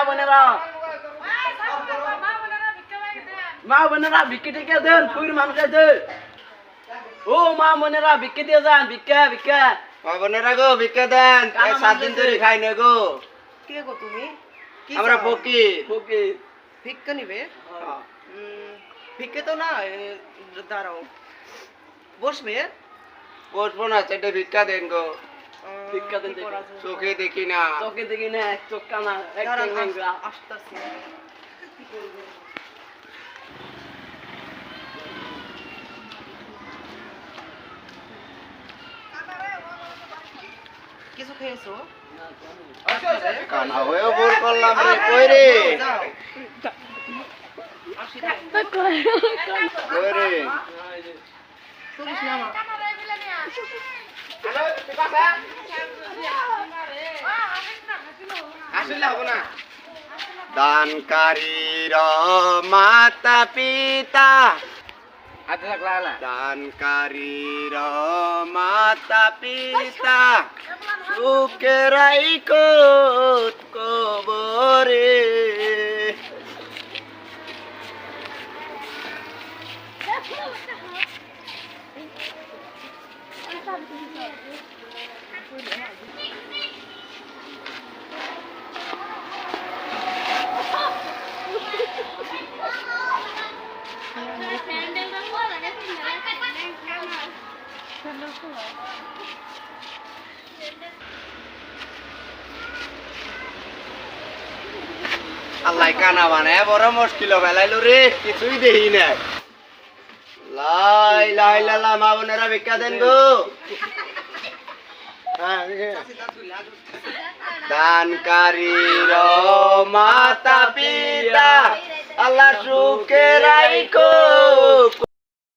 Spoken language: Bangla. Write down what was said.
বোনেরা ভিক্ষে টিকে দেন ফুইর মানুষ আছে ও মা বোনেরা ভিক্ষে দিয়ে যান ভিক্ষা মা বোনেরা গো ভিক্ষা দেন 7 দিন ধরে খাই না গো কে গো তুমি কি আমরা চাও? ফকির ভিক্ষা নিবে ভিক্ষা তো না দাঁড়াও বসবে বসবো না সেটা ভিক্ষা দেন গো ভিক্ষা দেন কি করা যায়? চোখে দেখি না চোখে দেখি না এক চোখ কানা এক দাঁড়ান, ঠ্যাং আসতাছি। কি করবো? কিছু খেয়েছো কানা হয়েও ভুল করলাম রে কই রে যাও কই রে তুলিস না মা। আসলে হবে না দানকারীর মাতা পিতা দানকারীর মাতা পিতা সুখে রাইকো কবরে আল্লাহ কানা বানায় বড় মুশকিল ফেলাইলো রে কিছুই দেই না লাই লাই লালা মা বোনেরা ভিক্ষা দেন গো দানকারীর মাতা পিতা আল্লাহ সুখে রাইকো